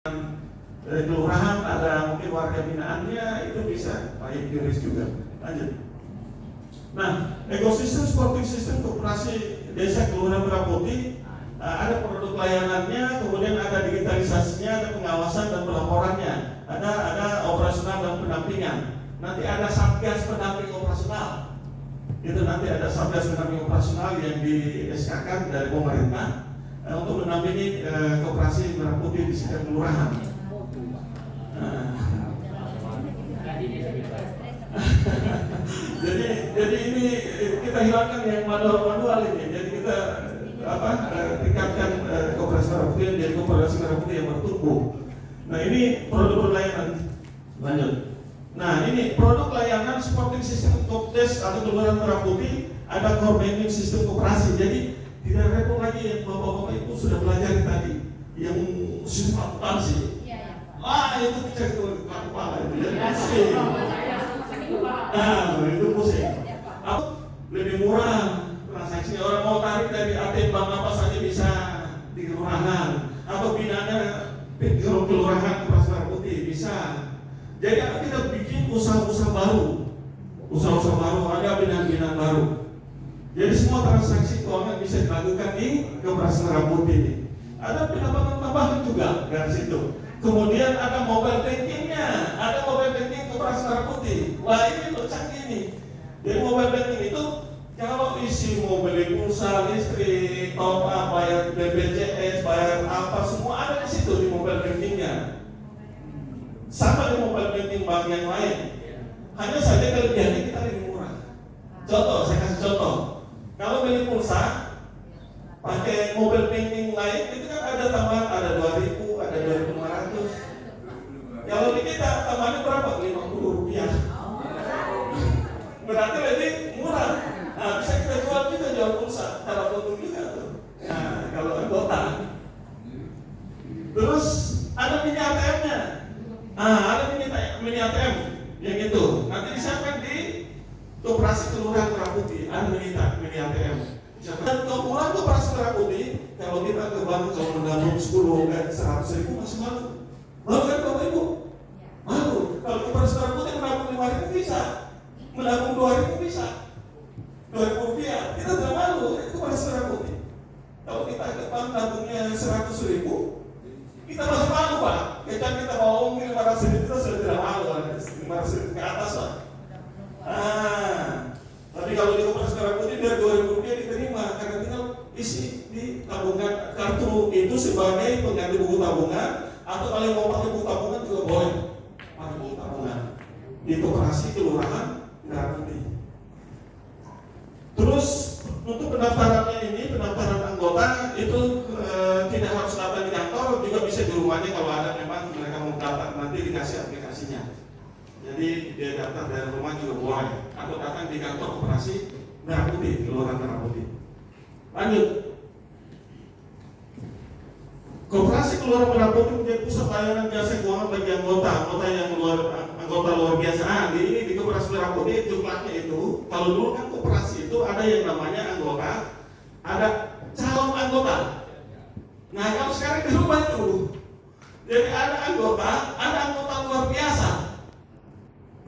kelurahan, ada mungkin warga binaannya, itu bisa pakai QRIS juga. Lanjut. Nah, ekosistem supporting sistem koperasi desa kelurahan Merah Putih, ada produk layanannya, kemudian ada digitalisasinya, ada pengawasan dan pelaporannya, ada operasional dan pendampingan. Nanti ada satgas pendamping operasional. Itu nanti ada satgas pendamping operasional yang di SK-kan dari pemerintah untuk mendampingi koperasi Merah Putih di setiap kelurahan. Jadi ini kita hilangkan yang manual ini. Jadi kita tingkatkan koperasi Merah Putih jadi koperasi Merah Putih yang bertumbuh. Nah, ini produk layanan. Lanjut. Nah, ini produk layanan supporting sistem Kopdes atau kelurahan Merah Putih, ada core banking sistem koperasi. Jadi tidak repot lagi yang bapak-bapak itu sudah belajar tadi yang sistem akuntansi. Itu dicek ke kepala itu jadi pusing. Nah, itu pusing. Lebih murah transaksinya, orang mau tarik dari ATM bank apa saja bisa di kelurahan atau binanya kelurahan Koperasi Merah Putih bisa. Jadi kita bikin usaha-usaha baru, ada binaan-binaan baru. Jadi semua transaksi keuangan bisa dilakukan di Koperasi Merah Putih. Ada pendapatan tambahan juga dari situ. Kemudian ada mobile bankingnya, ada mobile banking Koperasi Merah Putih. Wah, ini loh canggih nih. Jadi mobile banking itu kalau isi mau beli pulsa, listrik, top up, bayar BPJS, bayar apa semua ada di situ di mobile bankingnya. Sama di mobile banking bank yang lain. Hanya saja kelebihannya kita lebih murah. Contoh, saya kasih contoh. Kalau beli pulsa pakai mobile banking lain itu kan ada tambahan, ada 2.000, ada 2.500. Kalau di kita tambahannya berapa? 50 rupiah. Berarti lebih murah. Nah, bisa kita jual pulsa, cara potong juga tuh. Nah, kalau anggota. Terus ada mini ATM-nya. Ada mini ATM yang itu. Nanti disiapkan di Koperasi Kelurahan Merah Putih. Ada mini ATM. Dan keumuran Koperasi Merah Putih, kalau kita ke bank kalau menabung 10 dan 100 ribu masih malu. Malu kan Bapak Ibu? Malu. Kalau Koperasi Merah Putih menabung 5 ribu bisa, menabung 2 ribu bisa, 2.000 rupiah. Kita tidak malu. Itu Koperasi Merah Putih. Kalau kita ke bank nabungnya 100 ribu, kita masih malu Pak. Kecuali kita bawa uang 500 ribu, kita sudah tidak malu. 500 ribu ke atas Pak. Tapi kalau di Koperasi Merah Putih biar 2.000 rupiah diterima karena tinggal isi di tabungan kartu itu sebagai pengganti buku tabungan, atau kalau mau pakai buku tabungan juga boleh pakai buku tabungan di Koperasi Kelurahan Merah Putih. Terus untuk pendaftarannya ini, pendaftaran anggota itu tidak harus datang di kantor, juga bisa di rumahnya kalau ada memang mereka mau daftar, nanti dikasih aplikasinya. Jadi dia daftar dari rumah juga boleh, atau datang di kantor Koperasi Merah Putih, Kelurahan Merah Putih. Lanjut. Koperasi Kelurahan Merah Putih menjadi pusat layanan jasa keuangan bagi anggota yang luar biasa. Di Koperasi Merah Putih jumlahnya itu, kalau dulu kan koperasi itu ada yang namanya anggota, ada calon anggota. Nah, kalau sekarang dirubah itu, jadi ada anggota luar biasa.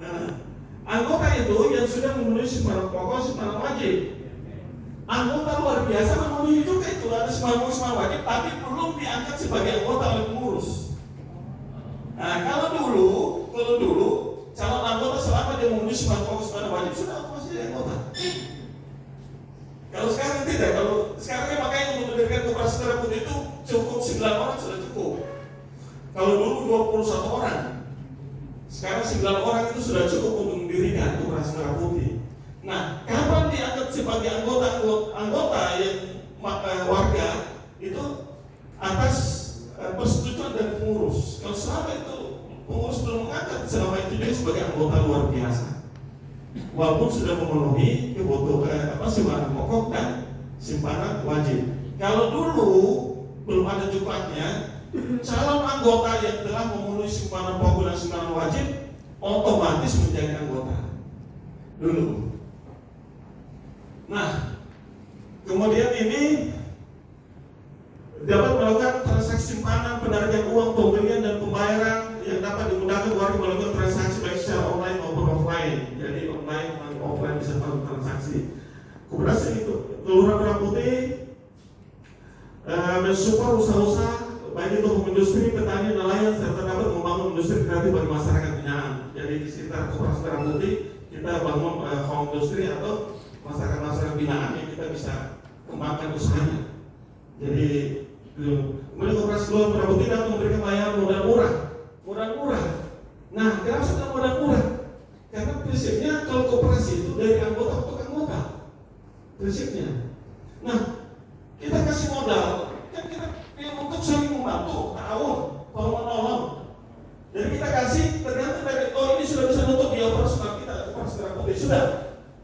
Nah, anggota itu yang sudah memenuhi syarat pokok, syarat wajib. Anggota luar biasa memenuhi juga itu, ada syarat wajib, tapi belum diangkat sebagai anggota oleh pengurus. Nah, kalau dulu calon anggota selama dia memenuhi syarat pokok, syarat wajib sudah masih jadi anggota. Kalau sekarang tidak, kalau sekarang makanya untuk mendirikan Koperasi Merah Putih itu cukup 9 orang sudah cukup. Kalau dulu 21 orang. Sekarang 9 orang itu sudah cukup untuk mendirikan Koperasi Merah Putih. Nah, kapan diangkat sebagai anggota yang warga itu atas persetujuan dari pengurus. Kalau selama itu pengurus belum mengangkat, selama itu dia sebagai anggota luar biasa. Walaupun sudah memenuhi kebutuhan simpanan pokok dan simpanan wajib. Kalau dulu belum ada jumlahnya, calon anggota yang telah memenuhi simpanan pokok dan simpanan wajib otomatis menjadi anggota dulu. Nah, kemudian ini dapat melakukan transaksi simpanan, penarikan uang, pembelian dan sih itu. Kelurahan Merah Putih mensupport usaha-usaha baik itu industri, petani, nelayan, serta dapat membangun industri kreatif bagi masyarakat binaan. Jadi di sekitar Koperasi Merah Putih kita bangun home industri atau masyarakat binaan yang kita bisa kembangkan usahanya. Jadi kemudian Koperasi Kelurahan Merah Putih dapat memberikan layanan modal murah. Nah, kenapa sudah modal murah? Karena prinsipnya kalau koperasi itu dari anggota untuk anggota, prinsipnya. Nah, kita kasih modal, kan kita untuk saling membantu, ta'awun, tolong menolong. Jadi kita kasih tergantung dari ini sudah bisa nutup di operasional kita, Koperasi Merah Putih sudah.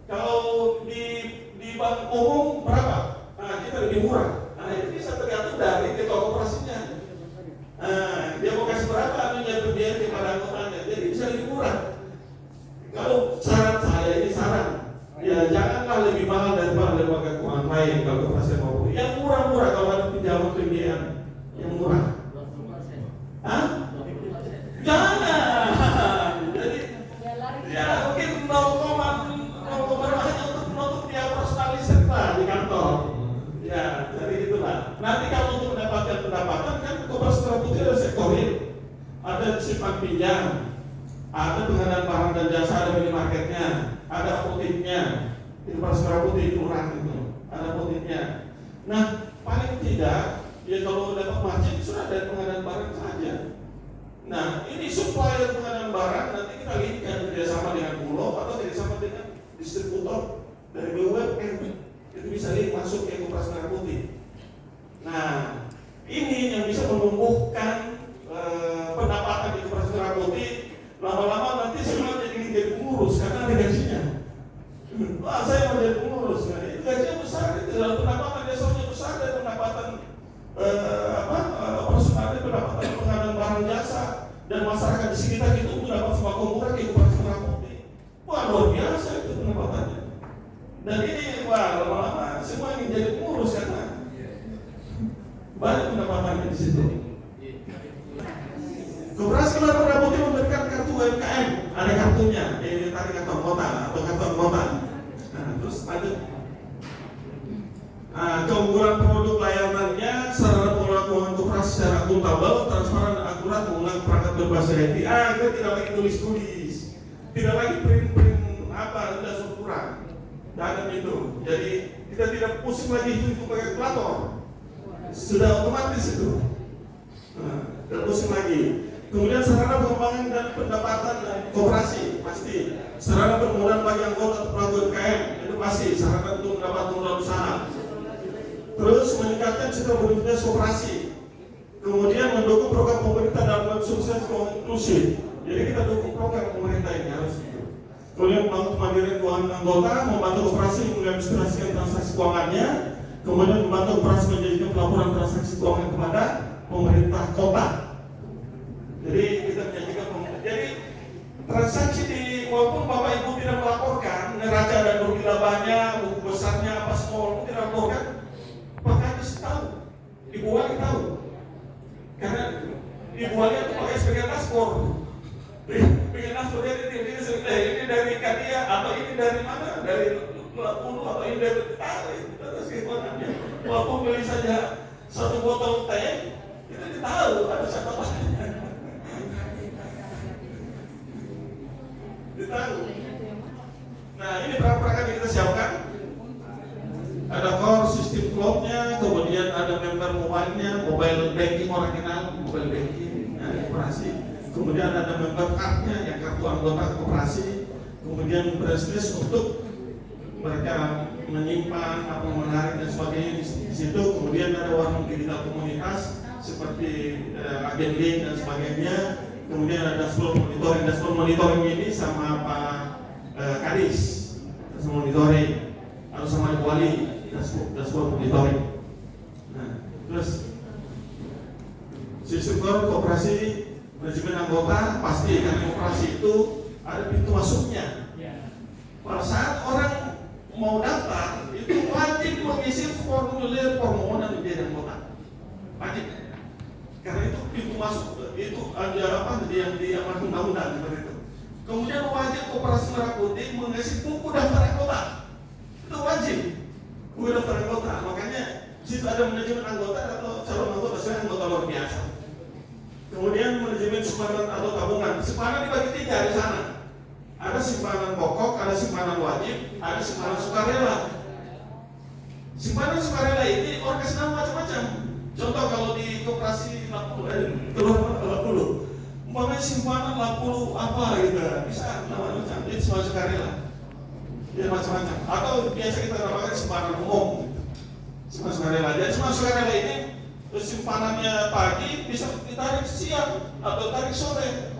Kalau di bank umum berapa? Nah, kita lebih murah. Nah, itu bisa tergantung dari ketua koperasinya. Dia mau kasih berapa, dia berbiaya kepada anggotanya, jadi bisa lebih murah. Kalau saran saya ini ya janganlah lebih mahal daripada lembaga keuangan lain kalau Koperasi Merah Putih. Yang murah-murah kalau ada pinjaman pembiayaan yang murah. Jangan. Jadi ya mungkin 0,0 hanya untuk menutup dia operasional listrik lah di kantor. Ya, jadi itulah. Nanti kalau untuk mendapatkan pendapatan kan Koperasi Merah Putih ada sektor real, ada simpan pinjam, ada pengadaan barang dan jasa, ada minimarketnya, ada apoteknya. Di Koperasi Merah Putih kelurahan itu ada apoteknya. Nah, paling tidak ya kalau dapat margin sudah dari pengadaan barang saja. Nah, ini supplier pengadaan barang nanti kita linkkan kerjasama dengan Bulog atau kerjasama dengan distributor dari BUMN. Itu bisa link masuk ke Koperasi Merah Putih. Nah, ini yang bisa menumbuhkan pendapatan di Koperasi Merah Putih. Lama-lama nanti semua jadi pengurus karena ada gajinya. Wah, saya mau jadi pengurus. Nah, itu gajinya besar, itu dalam pendapatan dasarnya besar dan pendapatan operasionalnya, pendapatan pengadaan barang jasa dan masyarakat di sekitar itu mendapat sembako murah di Koperasi Merah Putih. Wah, luar biasa itu pendapatannya. Dan ini lama-lama semua ingin jadi pengurus karena banyak pendapatannya di situ. Koperasi Kelurahan Merah Putih memberikan kartu UMKM, ada kartunya, ini tadi kartu anggota atau kartu anggota. Nah, terus lanjut. Keunggulan produk layanannya, sarana pengelolaan keuangan koperasi secara akuntabel, transparan dan akurat, menggunakan perangkat berbasis IT. Kita tidak lagi tulis-tulis, tidak lagi print sudah strukturan, dan itu. Jadi kita tidak pusing lagi itu pakai kalkulator, sudah otomatis itu. Tidak pusing lagi. Kemudian sarana pengembangan dan pendapatan koperasi pasti, sarana permudahan bagi anggota atau pelaku UMKM itu pasti, sarana untuk mendapat modal usaha. Terus meningkatkan citra berintegritas koperasi. Kemudian mendukung program pemerintah dalam sukses inklusif. Jadi kita dukung program pemerintah ini harus itu. Kemudian membantu kemandirian keuangan anggota, membantu koperasi mengadministrasikan transaksi keuangannya, kemudian membantu koperasi menjadikan pelaporan transaksi keuangan kepada pemerintah kota. Jadi kita menjanjikan, jadi transaksi di walaupun Bapak Ibu tidak melaporkan neraca dan rugi labanya, buku besarnya apa semua, walaupun tidak melaporkan, Pak Kadis tahu, Ibu Wali tahu, karena Ibu Wali itu pakai sebagai dashboard. Bikin dashboard ini dari Kadia atau ini dari mana, dari Ulu atau ini dari transaksi keuangannya. Walaupun beli saja satu botol teh, itu ditahu ada catatannya. Ditahu. Nah, ini perangkat yang kita siapkan. Ada core sistem cloud-nya, kemudian ada member mobile-nya, mobile banking orang kenal, mobile banking, koperasi. Kemudian ada member card-nya yang kartu anggota koperasi. Kemudian bracelet untuk mereka menyimpan atau menarik dan sebagainya di situ. Kemudian ada warung digital komunitas seperti agen link dan sebagainya. Kemudian ada dashboard monitoring ini sama Pak Kadis, dashboard monitoring atau sama Ibu Wali, dashboard monitoring. Nah, terus sistem koperasi manajemen anggota pasti karena koperasi itu ada pintu masuknya. Pada saat orang mau daftar itu wajib mengisi formulir permohonan menjadi anggota, wajib. Karena itu pintu masuk, itu ada yang diamankan undang-undang seperti itu. Kemudian wajib Koperasi Merah Putih mengisi buku daftar anggota, itu wajib. gue daftar anggota. Makanya situ ada manajemen anggota atau calon anggota, sekarang anggota luar biasa. Kemudian manajemen simpanan atau tabungan. Simpanan dibagi 3 di sana. Ada simpanan pokok, ada simpanan wajib, ada simpanan sukarela. Simpanan sukarela ini orang kasih nama macam-macam. Contoh kalau di koperasi keluar 80, umpamanya simpanan 80 apa gitu, bisa nama macam. Itu simpanan sukarela. Ya macam-macam. Atau biasa kita namakan simpanan umum. Simpanan sukarela. Jadi simpanan sukarela ini simpanannya pagi bisa ditarik siang atau tarik sore.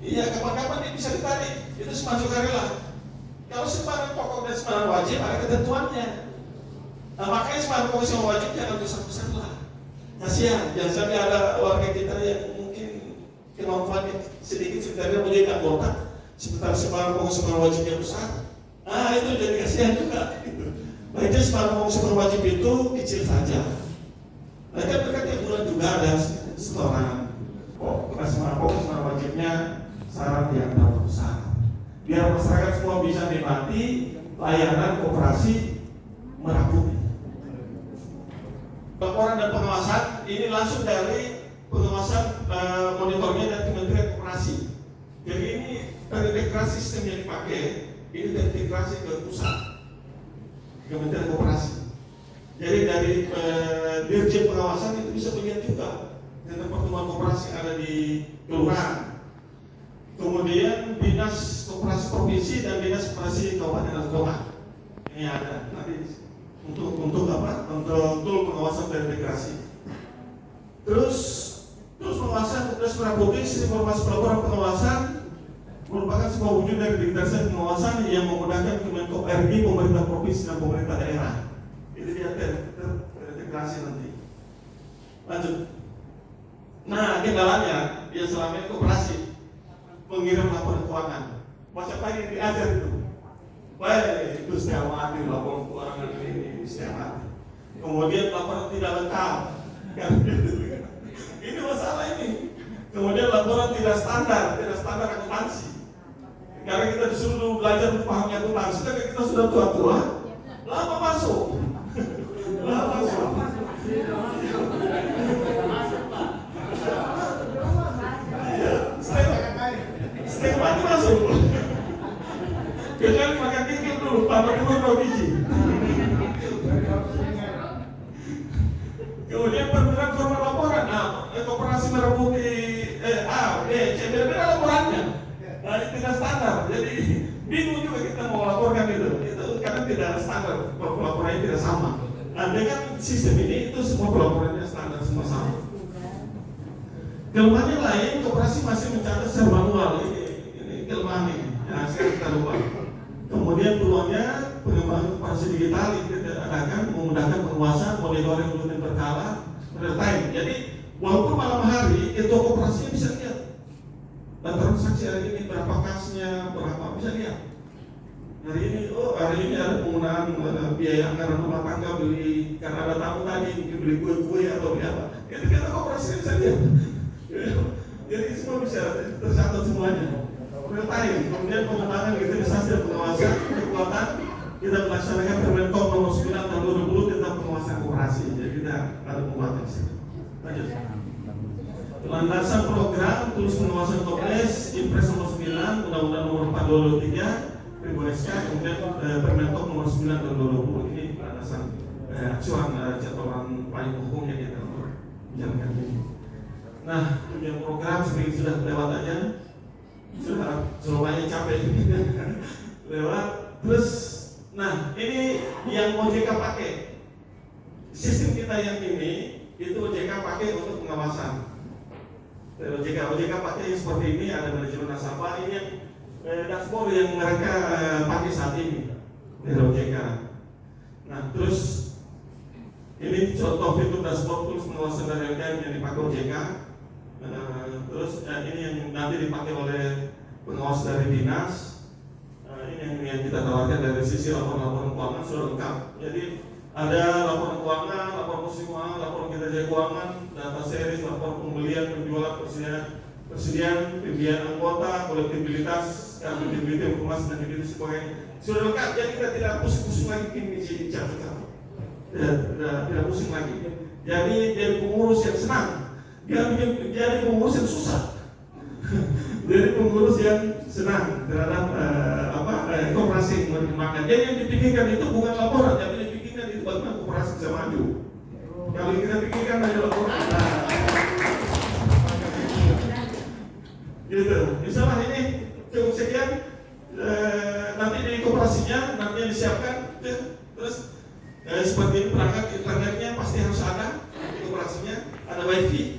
Iya, kapan-kapan dia bisa ditarik. Itu simpanan sukarela. Kalau simpanan pokok dan simpanan wajib ada ketentuannya. Nah, makanya simpanan pokok sama wajib jangan besar-besar lah. Kasihan, jangan sampai ada warga kita yang mungkin kemampuannya sedikit sebenarnya menjadi anggota, sebentar simpanan pokok simpanan wajibnya besar. Nah, itu jadi kasihan juga. Gitu. Baiknya simpanan pokok simpanan wajib itu kecil saja. Nah, kan mereka tiap bulan juga ada setoran. Simpanan pokok simpanan wajibnya syarat yang terlalu besar. Biar masyarakat semua bisa menikmati layanan koperasi Merah Putih. Laporan dan pengawasan ini langsung dari pengawasan monitornya dari Kementerian Koperasi. Jadi ini terintegrasi sistem yang dipakai, ini terintegrasi ke pusat Kementerian Koperasi. Jadi dari Dirjen Pengawasan itu bisa melihat juga tentang pertemuan koperasi yang ada di kelurahan. Kemudian Dinas Koperasi Provinsi dan Dinas Koperasi Kabupaten dan Kota. Ini ada nanti untuk apa? Untuk tool pengawasan dan integrasi. Terus pengawasan tugas Merah Putih, informasi pelaporan pengawasan merupakan sebuah wujud dari digitalisasi pengawasan yang memudahkan Kemenko RI, pemerintah provinsi dan pemerintah daerah. Itu dia terintegrasi nanti. Lanjut. Nah, kendalanya dia selama ini koperasi mengirim laporan keuangan. Macam tadi diajar itu. Baik, itu setiap hari laporan keuangan ini setiap hari. Kemudian laporan tidak lengkap. Ini masalah ini. Kemudian laporan tidak standar akuntansi. Karena kita disuruh belajar memahami akuntansi, tapi kita sudah tua-tua, lama masuk. Setengah mati masuk. Kecuali makan kikil dulu, tambah telur 2 biji. Kemudian perbedaan format laporan. Nah, Koperasi Merah Putih A, B, C, beda-beda laporannya. Nah, ini tidak standar. Jadi bingung juga kita mau laporkan itu karena tidak standar, pelaporannya tidak sama. Nah, dengan sistem ini itu semua pelaporannya standar semua sama. Kelemahannya lain, koperasi masih mencatat secara manual. Ini kelemahan ini. Nah, sekarang kita lupa. Kemudian peluangnya pengembangan koperasi digital itu diadakan memudahkan penguasaan monitoring rutin berkala real time. Jadi walaupun malam hari itu koperasinya bisa lihat dan transaksi hari ini berapa kasnya, berapa bisa lihat. Hari ini ada penggunaan biaya anggaran rumah tangga beli karena ada tamu tadi mungkin beli kue atau beli apa. Itu kita koperasinya bisa lihat. Jadi semua bisa tercatat semuanya. Real time. Kemudian pengembangan digitalisasi dan pengawasan kekuatan kita melaksanakan Permenkom nomor 9 tahun 2020 tentang pengawasan koperasi. Jadi kita ada penguatan di situ. Lanjut. Landasan program tulus pengawasan Kopres Impres nomor 9 Undang-Undang nomor 4 2023 Ribu SK kemudian Permenkom nomor 9 tahun 2020 ini landasan acuan jadwalan payung hukum yang kita menjalankan ini. Nah, punya program sedikit sudah lewat aja. Sudah banyak capek lewat. Terus, nah ini yang OJK pakai. Sistem kita yang ini itu OJK pakai untuk pengawasan. OJK pakai seperti ini, ada manajemen nasabah. Ini yang dashboard yang mereka pakai saat ini dari OJK. Nah, terus ini contoh fitur dashboard tools pengawasan dari LKM yang dipakai OJK. Terus ini yang nanti dipakai oleh pengawas dari dinas. Ini yang kita tawarkan dari sisi laporan keuangan sudah lengkap. Jadi ada laporan keuangan, laporan posisi keuangan, laporan kinerja keuangan, data series, laporan pembelian, penjualan, persediaan, pembiayaan anggota, kolektibilitas, accountability, informasi dan begitu sebagainya. Sudah lengkap, jadi kita tidak pusing-pusing lagi ini jadi jatuh. tidak pusing lagi. Jadi pengurus yang senang, jadi pengurus yang susah. Jadi pengurus yang senang terhadap koperasi mengembangkan. Jadi yang dipikirkan itu bukan laporan, tapi dipikirkan itu bagaimana koperasi bisa maju. Kalau kita pikirkan hanya laporan, gitu. Misalnya ini cukup sekian, nanti di koperasinya nanti yang disiapkan, terus seperti ini perangkat internetnya pasti harus ada di koperasinya, ada wifi,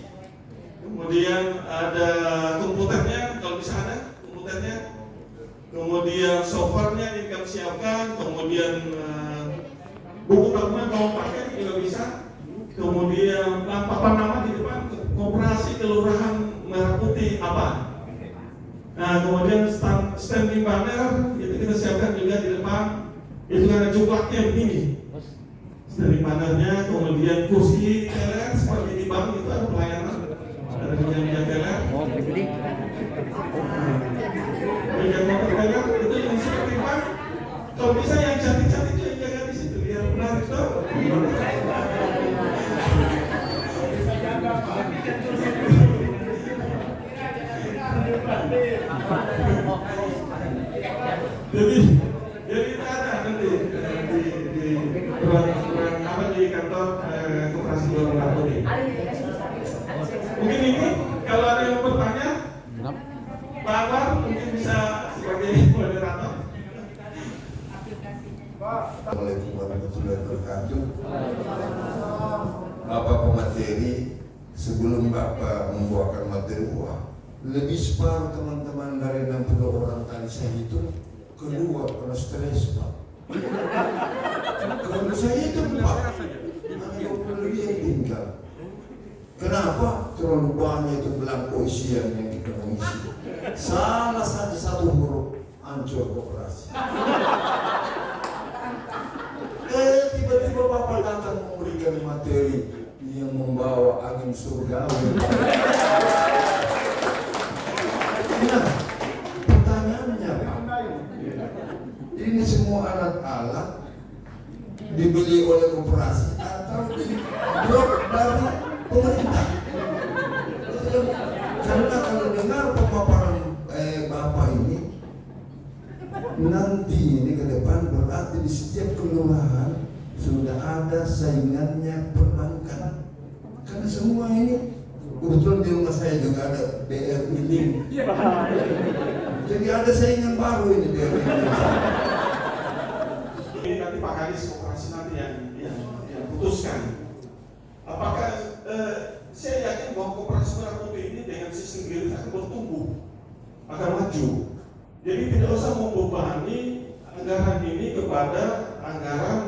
kemudian ada komputernya kalau bisa ada komputernya, kemudian softwarenya yang kami siapkan, kemudian buku tabungan kalau pakai juga bisa, kemudian papan nama di depan koperasi kelurahan Merah Putih apa. Nah, kemudian standing banner itu kita siapkan juga di depan, itu ada juklaknya begini. Standing bannernya, kemudian kursi teler seperti di bank itu ada pelayanan, ada meja teler. Meja teler itu yang seperti bank. Kalau bisa yang cantik-cantik itu yang jaga di situ biar menarik tuh. Jadi ada nanti di kantor koperasi Gelora Merah Putih. Mungkin ini kalau ada yang bertanya, Pak Anwar mungkin bisa sebagai moderator. Assalamualaikum warahmatullahi wabarakatuh. Bapak pemateri, sebelum Bapak membawakan materi, lebih separuh teman-teman dari 60 orang tadi saya hitung keluar karena stres, Pak. Kalau saya hitung, Pak, ada 20 lebih yang tinggal. Kenapa? Terlalu banyak itu belangko isian yang kita mengisi. Salah saja satu huruf, hancur koperasi. Tiba-tiba Bapak datang memberikan materi yang membawa angin surgawi. Nah, pertanyaannya, Pak, ini semua alat-alat dibeli oleh koperasi atau dibuat dari pemerintah? Karena kalau dengar pemaparan Bapak ini, nanti ini ke depan berarti di setiap kelurahan sudah ada saingannya perbankan. Karena semua ini kebetulan di rumah saya juga ada BRI Link. Jadi ada saingan baru ini BRI Link. Ini nanti Pak Kadis koperasi nanti yang putuskan. Apakah saya yakin bahwa koperasi Merah Putih ini dengan sistem grid akan bertumbuh, akan maju. Jadi tidak usah membebani anggaran ini kepada anggaran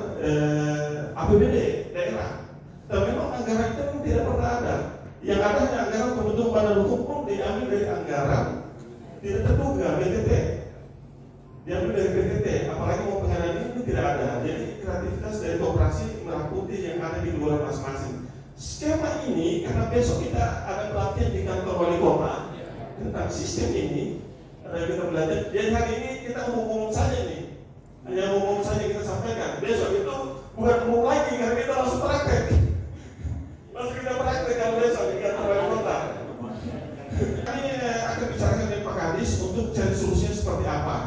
APBD daerah. Dan memang anggaran itu memang tidak pernah ada. Yang ada hanya anggaran pembentuk badan hukum pun diambil dari anggaran tidak terduga BTT. Diambil dari BTT, apalagi mau pengarahan ini tidak ada. Jadi kreativitas dari koperasi Merah Putih yang ada di luar masing-masing. Skema ini karena besok kita ada pelatihan di kantor wali kota tentang sistem ini. Kita belajar. Jadi hari ini kita umum saja nih, hanya umum saja kita sampaikan. Besok itu bukan umum lagi, karena kita langsung praktek. Langsung kita praktek kalau besok di kantor wali kota. Ini akan bicarakan dengan Pak Kadis untuk cari solusinya seperti apa.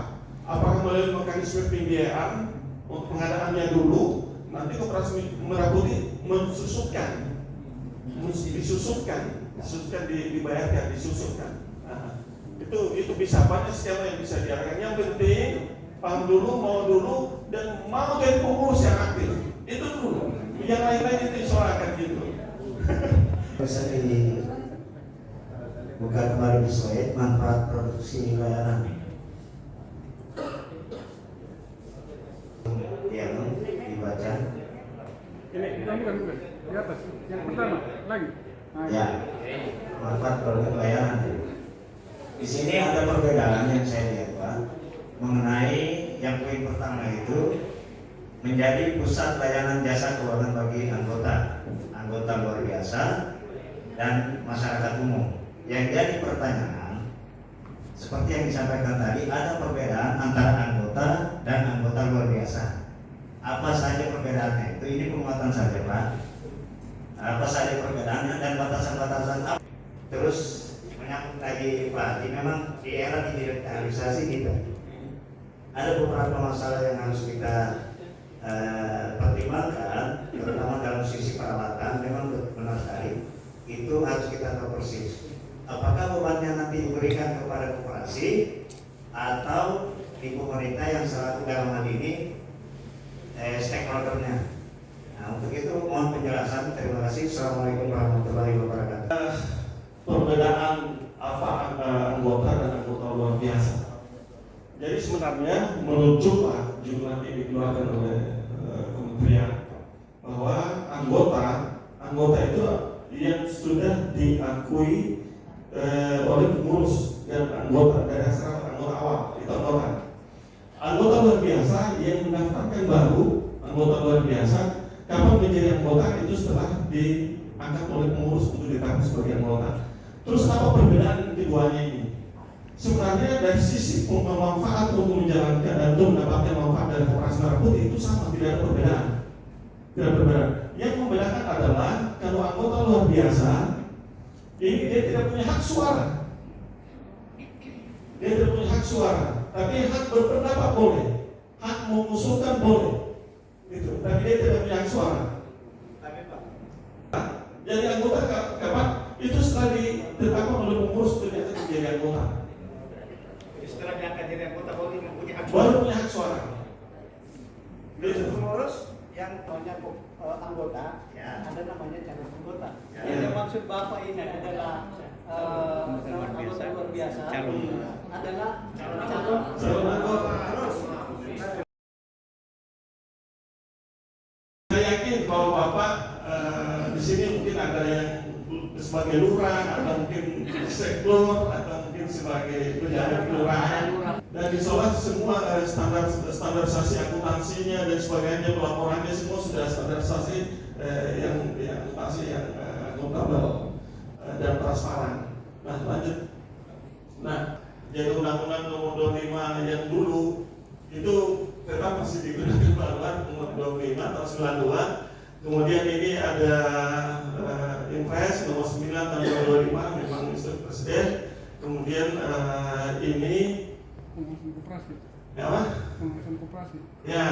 Apakah melalui mekanisme pembiayaan untuk pengadaannya dulu, nanti koperasi Merah Putih disusupkan, dibayarkan, disusupkan. Itu bisa banyak skema yang bisa diarahkan. Yang penting paham dulu, mau dulu, dan mau jadi pengurus yang aktif. Itu dulu. Yang lain-lain itu disoalkan gitu. Bisa dibuka kembali di slide manfaat produksi layanan. Yang dibaca. Ini bukan di atas. Yang pertama lagi. Ya, manfaat produk layanan. Di sini ada perbedaan yang saya lihat, Pak, mengenai yang poin pertama itu menjadi pusat layanan jasa keuangan bagi anggota luar biasa dan masyarakat umum. Yang jadi pertanyaan, seperti yang disampaikan tadi, ada perbedaan antara anggota dan anggota luar biasa. apa saja perbedaannya. Itu ini penguatan saja Pak. Apa saja perbedaannya dan batasan-batasan apa. Terus menyangkut lagi Pak Hadi, memang di era digitalisasi kita ada beberapa masalah yang harus kita pertimbangkan, terutama dalam sisi perawatan. Memang benar sekali itu harus kita tahu persis apakah bebannya nanti diberikan kepada koperasi atau di pemerintah yang selaku dalam hal ini stakeholdernya. Nah, untuk itu mohon penjelasan. Terima kasih. Assalamualaikum warahmatullahi wabarakatuh. Perbedaan apa anggota dan anggota luar biasa. Jadi sebenarnya menurut jumlah yang dikeluarkan oleh kementerian bahwa anggota itu yang sudah diakui oleh pengurus dan anggota dari asal anggota awal itu anggota luar biasa yang mendaftarkan baru anggota luar biasa kapan menjadi anggota itu setelah diangkat oleh pengurus untuk ditetapkan sebagai anggota. Terus apa perbedaan keduanya ini? Sebenarnya dari sisi manfaat untuk menjalankan dan untuk mendapatkan manfaat dari koperasi merah putih itu sama, tidak ada perbedaan. Tidak berbeda. Yang membedakan adalah kalau anggota luar biasa ini dia tidak punya hak suara. Dia tidak punya hak suara, tapi hak berpendapat boleh, hak mengusulkan boleh. Itu, tapi dia tidak punya hak suara. Jadi anggota kapan? Itu setelah ditetapkan oleh pengurus ternyata menjadi anggota. Setelah diangkat jadi anggota baru punya hak Baru punya hak suara. Gitu. Pengurus yang namanya anggota, Ya. ada namanya calon anggota. Ya. Yang maksud Bapak ini adalah anggota luar biasa, adalah Calon anggota. Saya yakin bahwa Bapak di sini mungkin ada yang sebagai lurah atau mungkin sektor atau mungkin sebagai pejabat kelurahan dan insya semua standarisasi akuntansinya dan sebagainya pelaporannya semua sudah standarisasi yang akuntansi yang akuntabel dan transparan. Nah lanjut. Nah jadi undang-undang nomor 25 yang dulu itu tetap masih digunakan baruan nomor 25 tahun 92. Kemudian ini ada Impres nomor 9 tahun 2025 memang instruksi presiden. Kemudian ini Pengurusan koperasi. ya apa? Pengurusan koperasi. Ya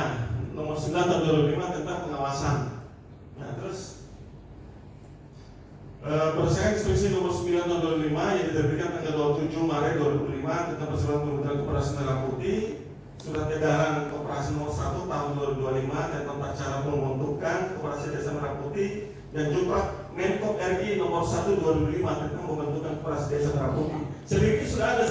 nomor 9 tahun 2005 tentang pengawasan. Nah terus berdasarkan instruksi nomor 9 tahun 2005 yang diterbitkan tanggal 27 Maret 2005 tentang persebaran Kementerian Koperasi Merah Putih, Surat Edaran Koperasi nomor 1 tahun 2025 tentang cara pembentukan Koperasi Desa Merah Putih dan juga Menko RI nomor 1 2005 tentang pembentukan Koperasi Desa Merah Putih. Sedikit sudah ada